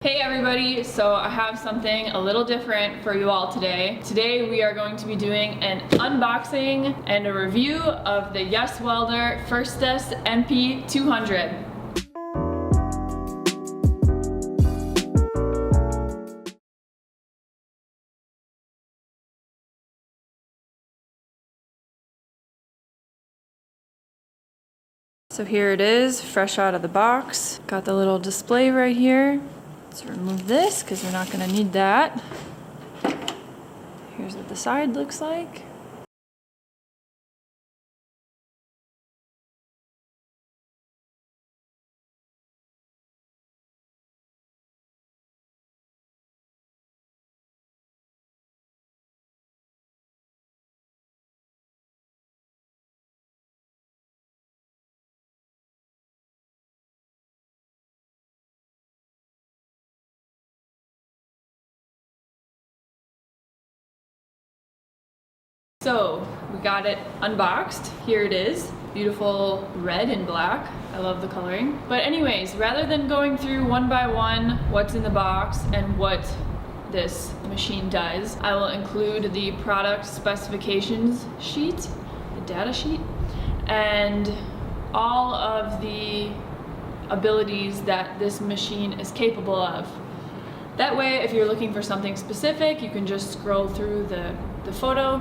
Hey everybody, so I have something a little different for you all today. Today we are going to be doing an unboxing and a review of the Yeswelder Firstess MP200. So here it is, fresh out of the box. Got the little display right here. Let's remove this because we're not going to need that. Here's what the side looks like. So we got it unboxed. Here it is. Beautiful red and black. I love the coloring. But anyways, rather than going through one by one what's in the box and what this machine does, I will include the product specifications sheet, the data sheet, and all of the abilities that this machine is capable of. That way, if you're looking for something specific, you can just scroll through the photo,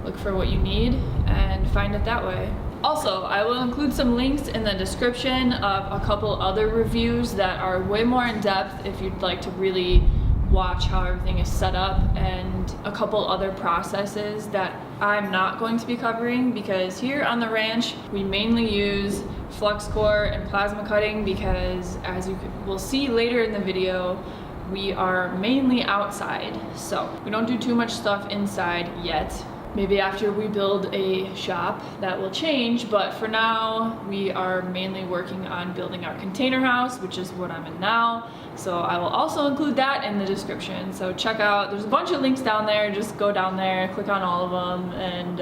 look for what you need, and find it that way. Also, I will include some links in the description of a couple other reviews that are way more in depth if you'd like to really watch how everything is set up, and a couple other processes that I'm not going to be covering because here on the ranch we mainly use flux core and plasma cutting because, as you will see later in the video, we are mainly outside, so we don't do too much stuff inside yet. Maybe after we build a shop that will change, but for now we are mainly working on building our container house, which is what I'm in now. So I will also include that in the description. So check out, there's a bunch of links down there. Just go down there, click on all of them, and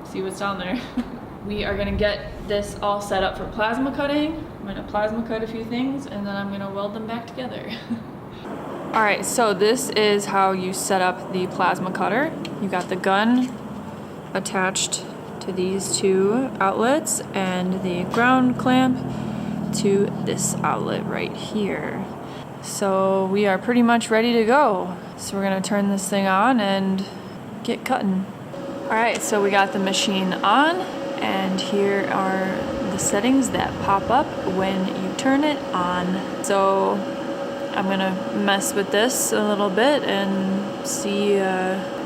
see what's down there. We are gonna get this all set up for plasma cutting. I'm gonna plasma cut a few things and then I'm gonna weld them back together. Alright, so this is how you set up the plasma cutter. You got the gun attached to these two outlets and the ground clamp to this outlet right here. So we are pretty much ready to go. So we're gonna turn this thing on and get cutting. Alright, so we got the machine on, and here are the settings that pop up when you turn it on. So I'm gonna mess with this a little bit and see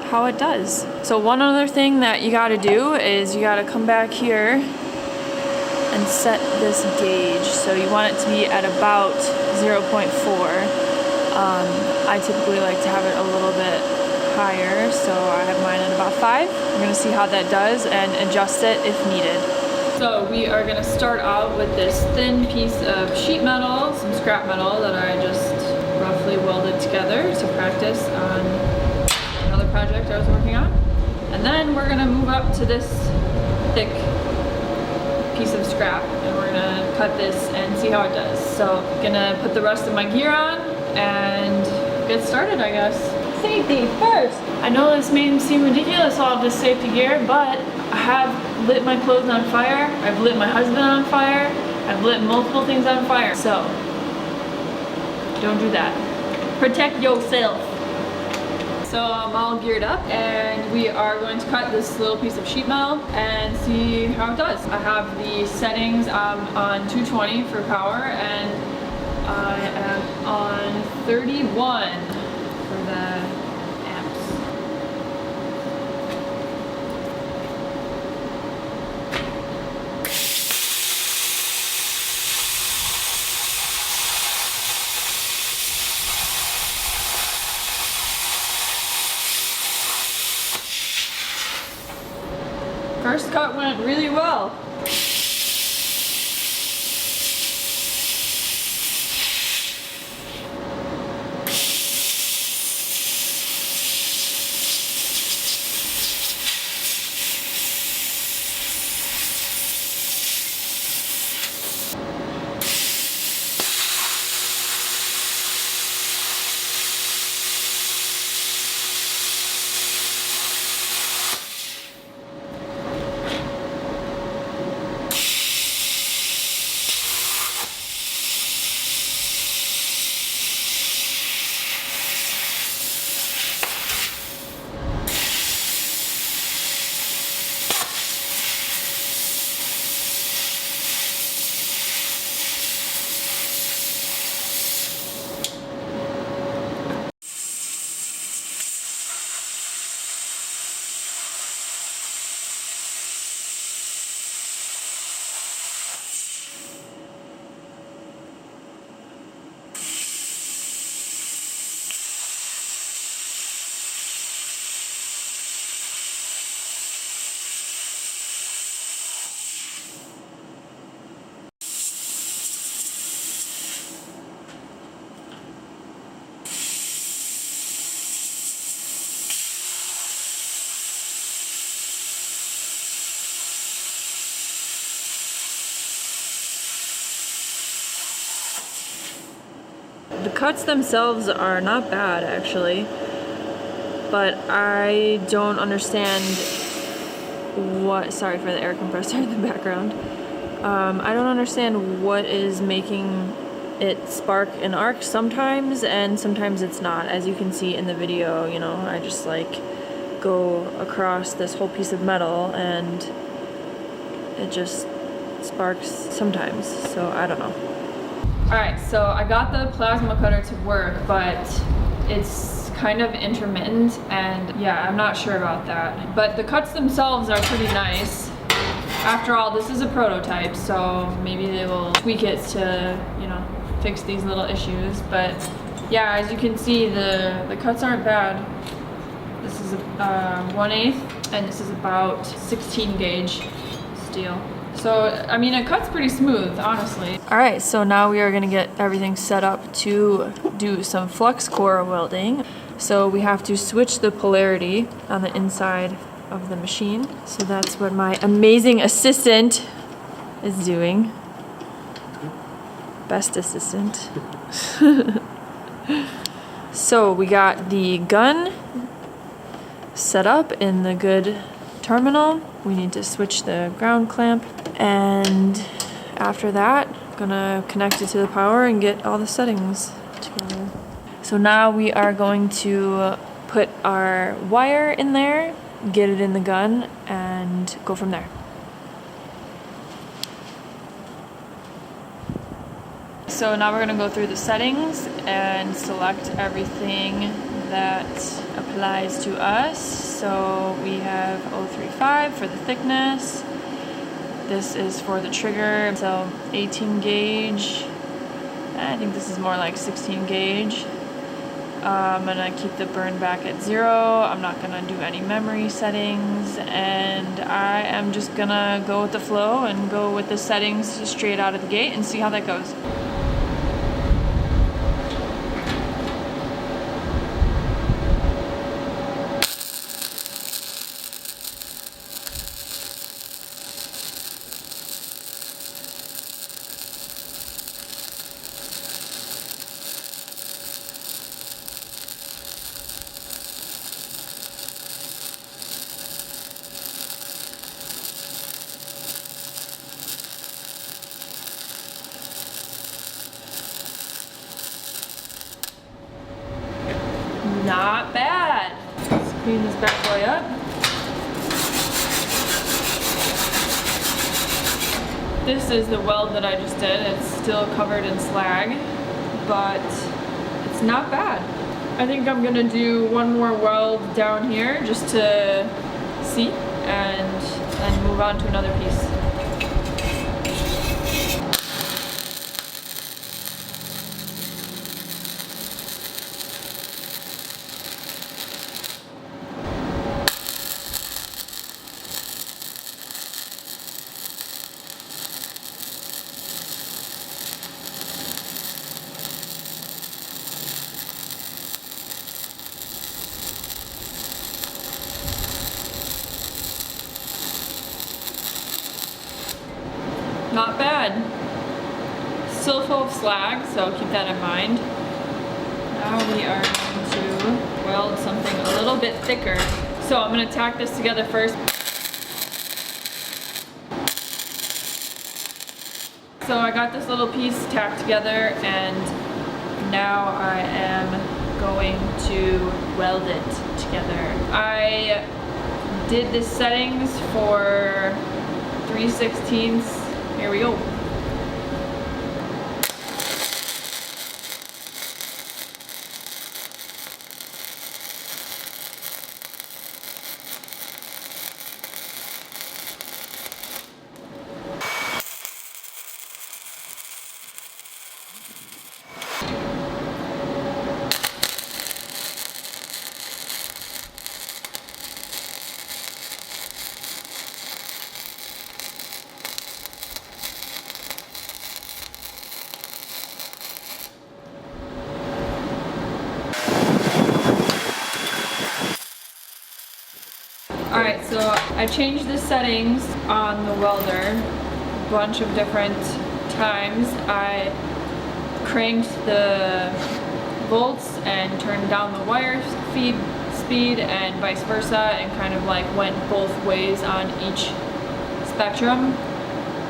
how it does. So one other thing that you gotta do is you gotta come back here and set this gauge. So you want it to be at about 0.4. I typically like to have it a little bit higher, so I have mine at about 5. We're gonna see how that does and adjust it if needed. So we are gonna start out with this thin piece of sheet metal, some scrap metal that I just roughly welded together to practice on another project I was working on. And then we're gonna move up to this thick piece of scrap and we're gonna cut this and see how it does. So I'm gonna put the rest of my gear on and get started, I guess. Safety first! I know this may seem ridiculous, all of this safety gear, but I have lit my clothes on fire, I've lit my husband on fire, I've lit multiple things on fire, so don't do that. Protect yourself. So I'm all geared up and we are going to cut this little piece of sheet metal and see how it does. I have the settings on 220 for power and I am on 31 for the first cut went really well. The cuts themselves are not bad actually, but I don't understand what, sorry for the air compressor in the background. I don't understand what is making it spark and arc sometimes, and sometimes it's not. As you can see in the video, you know, I just like go across this whole piece of metal and it just sparks sometimes, so I don't know. Alright, so I got the plasma cutter to work, but it's kind of intermittent, and yeah, I'm not sure about that. But the cuts themselves are pretty nice. After all, this is a prototype, so maybe they will tweak it to, you know, fix these little issues. But yeah, as you can see, the cuts aren't bad. This is 1/8, and this is about 16 gauge steel. So, I mean, it cuts pretty smooth, honestly. All right, so now we are gonna get everything set up to do some flux core welding. So we have to switch the polarity on the inside of the machine. So that's what my amazing assistant is doing. Best assistant. So we got the gun set up in the good terminal. We need to switch the ground clamp, and after that, gonna connect it to the power and get all the settings together. So now we are going to put our wire in there, get it in the gun, and go from there. So now we're gonna go through the settings and select everything that applies to us. So we have 035 for the thickness. This is for the trigger, so 18 gauge. I think this is more like 16 gauge. I'm gonna keep the burn back at 0. I'm not gonna do any memory settings, and I am just gonna go with the flow and go with the settings straight out of the gate and see how that goes. Not bad. Let's clean this bad boy up. This is the weld that I just did. It's still covered in slag, but it's not bad. I think I'm gonna do one more weld down here just to see, and then move on to another piece. Not bad. Still full of slag, so keep that in mind. Now we are going to weld something a little bit thicker. So I'm going to tack this together first. So I got this little piece tacked together, and now I am going to weld it together. I did the settings for 3/16. Here we go. Alright, so I changed the settings on the welder a bunch of different times. I cranked the volts and turned down the wire feed speed and vice versa, and kind of like went both ways on each spectrum,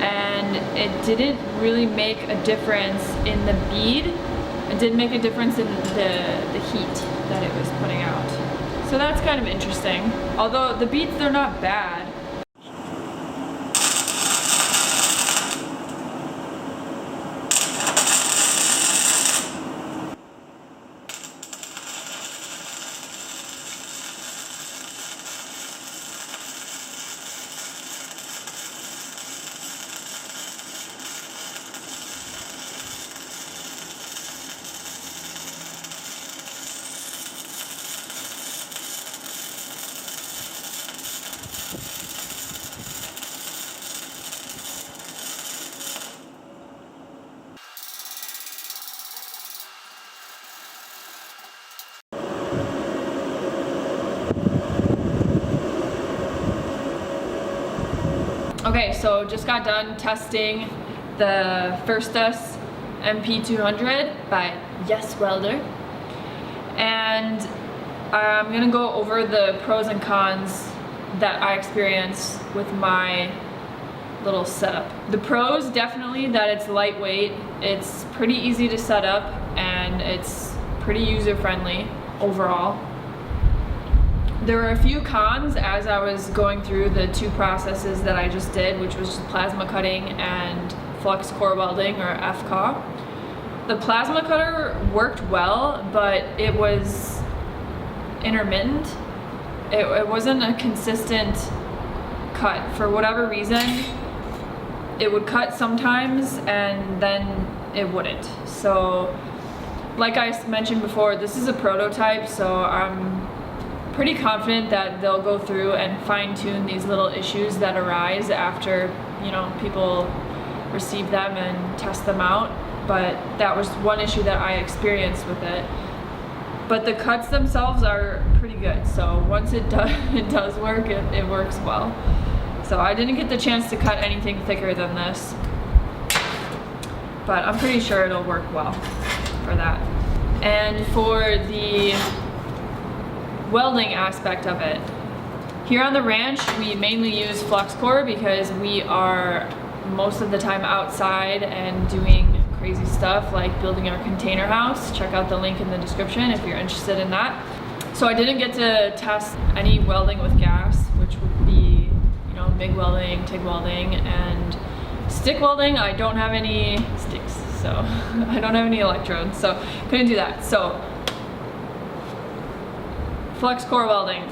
and it didn't really make a difference in the bead. It didn't make a difference in the heat that it was putting out. So that's kind of interesting. Although the beads, they're not bad. Okay, so just got done testing the Firstess MP200 by Yeswelder, and I'm gonna go over the pros and cons that I experienced with my little setup. The pros, definitely that it's lightweight, it's pretty easy to set up, and it's pretty user-friendly overall. There were a few cons as I was going through the two processes that I just did, which was just plasma cutting and flux core welding, or FCAW. The plasma cutter worked well, but it was intermittent. It wasn't a consistent cut. For whatever reason, it would cut sometimes and then it wouldn't. So, like I mentioned before, this is a prototype, so I'm pretty confident that they'll go through and fine-tune these little issues that arise after, you know, people receive them and test them out. But that was one issue that I experienced with it. But the cuts themselves are pretty good, so once it does work, it works well. So I didn't get the chance to cut anything thicker than this, but I'm pretty sure it'll work well for that. And for the welding aspect of it, here on the ranch we mainly use flux core because we are most of the time outside and doing crazy stuff like building our container house. Check out the link in the description if you're interested in that. So I didn't get to test any welding with gas, which would be, you know, MIG welding, TIG welding, and stick welding. I don't have any sticks, so I don't have any electrodes, so couldn't do that. So flux core welding.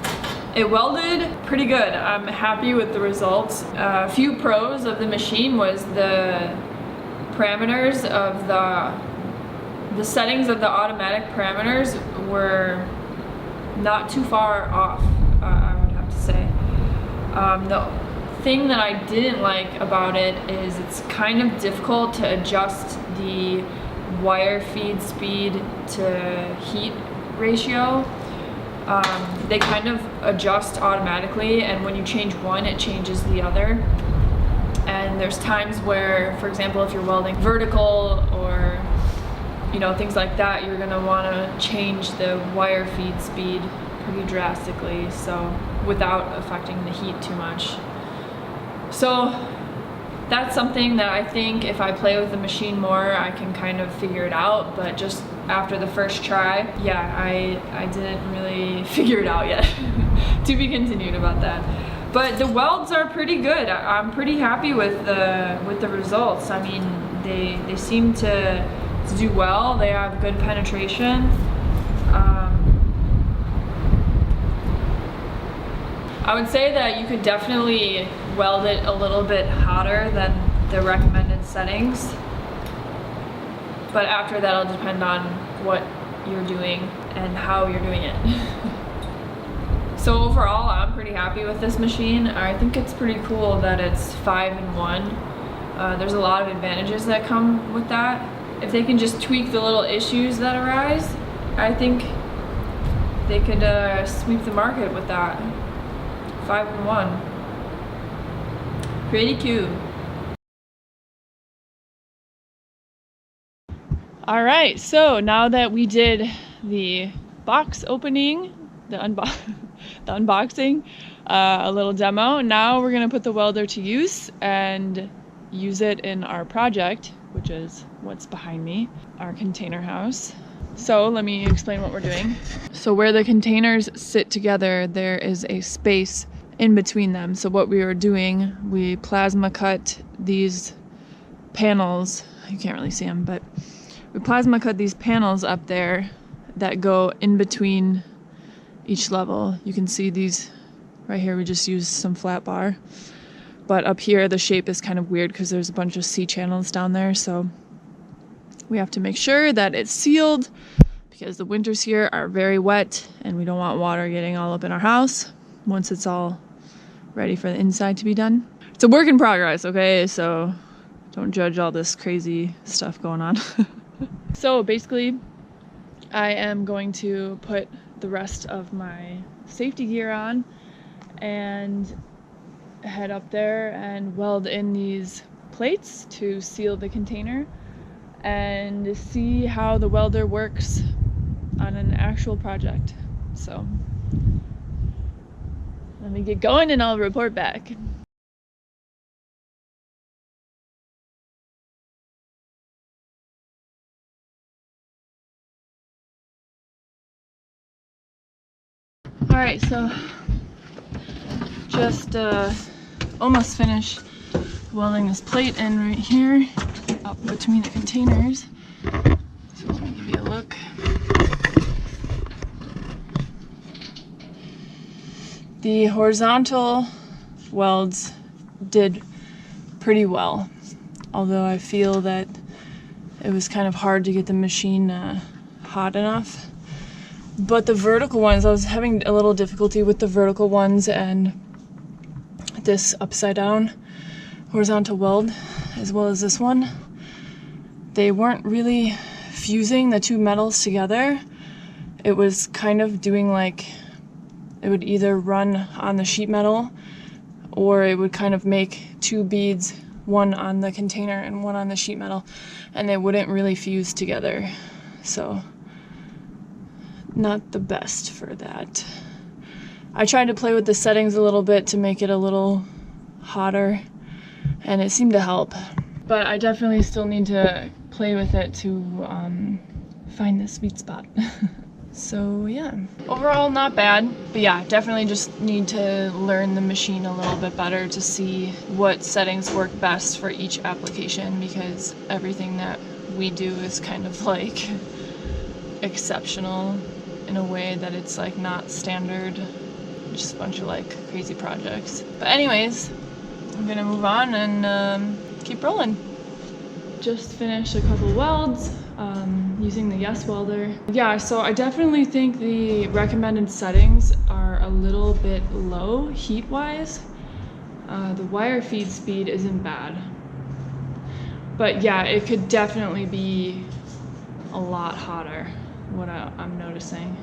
It welded pretty good. I'm happy with the results. A few pros of the machine was the parameters of the settings of the automatic parameters were not too far off, I would have to say. The thing that I didn't like about it is it's kind of difficult to adjust the wire feed speed to heat ratio. They kind of adjust automatically, and when you change one, it changes the other. And there's times where, for example, if you're welding vertical or, you know, things like that, you're gonna wanna change the wire feed speed pretty drastically, so without affecting the heat too much. So that's something that I think if I play with the machine more, I can kind of figure it out, but just after the first try, yeah, I didn't really figure it out yet. To be continued about that. But the welds are pretty good. I'm pretty happy with the results. I mean, they seem to do well. They have good penetration. I would say that you could definitely weld it a little bit hotter than the recommended settings. But after that, it'll depend on what you're doing and how you're doing it. So overall, I'm pretty happy with this machine. I think it's pretty cool that it's 5-in-1. There's a lot of advantages that come with that. If they can just tweak the little issues that arise, I think they could sweep the market with that. 5-in-1. Pretty cute. All right, so now that we did the box opening, the unboxing, a little demo, now we're gonna put the welder to use and use it in our project, which is what's behind me, our container house. So let me explain what we're doing. So where the containers sit together, there is a space in between them. So what we were doing, we plasma cut these panels. You can't really see them, but we plasma cut these panels up there that go in between each level. You can see these right here. We just used some flat bar. But up here, the shape is kind of weird because there's a bunch of C channels down there. So we have to make sure that it's sealed because the winters here are very wet and we don't want water getting all up in our house once it's all ready for the inside to be done. It's a work in progress, okay? So don't judge all this crazy stuff going on. So basically, I am going to put the rest of my safety gear on and head up there and weld in these plates to seal the container and see how the welder works on an actual project. So let me get going and I'll report back. All right, so just almost finished welding this plate in right here up between the containers. So let me give you a look. The horizontal welds did pretty well, although I feel that it was kind of hard to get the machine hot enough. But the vertical ones, I was having a little difficulty with the vertical ones and this upside down horizontal weld, as well as this one. They weren't really fusing the two metals together. It was kind of doing like, it would either run on the sheet metal or it would kind of make two beads, one on the container and one on the sheet metal, and they wouldn't really fuse together. So not the best for that. I tried to play with the settings a little bit to make it a little hotter, and it seemed to help. But I definitely still need to play with it to find the sweet spot. So yeah, overall not bad, but yeah, definitely just need to learn the machine a little bit better to see what settings work best for each application, because everything that we do is kind of like exceptional in a way that it's like not standard, just a bunch of like crazy projects. But anyways, I'm gonna move on and keep rolling. Just finished a couple welds using the Yeswelder. Yeah, so I definitely think the recommended settings are a little bit low heat-wise. The wire feed speed isn't bad, but yeah, it could definitely be a lot hotter, what I'm noticing.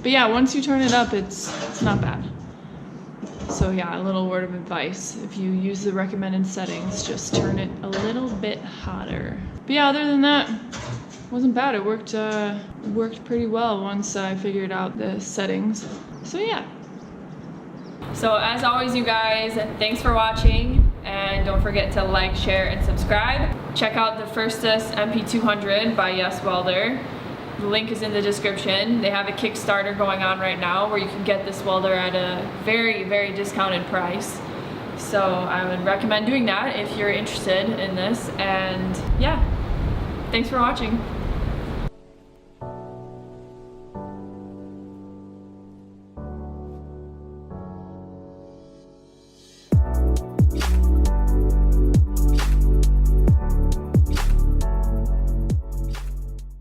But yeah, once you turn it up, it's not bad. So yeah, a little word of advice: if you use the recommended settings, just turn it a little bit hotter. But yeah, other than that, wasn't bad. It worked pretty well once I figured out the settings. So yeah. So as always, you guys, thanks for watching, and don't forget to like, share, and subscribe. Check out the Firstess MP200 by Yeswelder. The link is in the description. They have a Kickstarter going on right now where you can get this welder at a very, very discounted price. So I would recommend doing that if you're interested in this. And yeah, thanks for watching.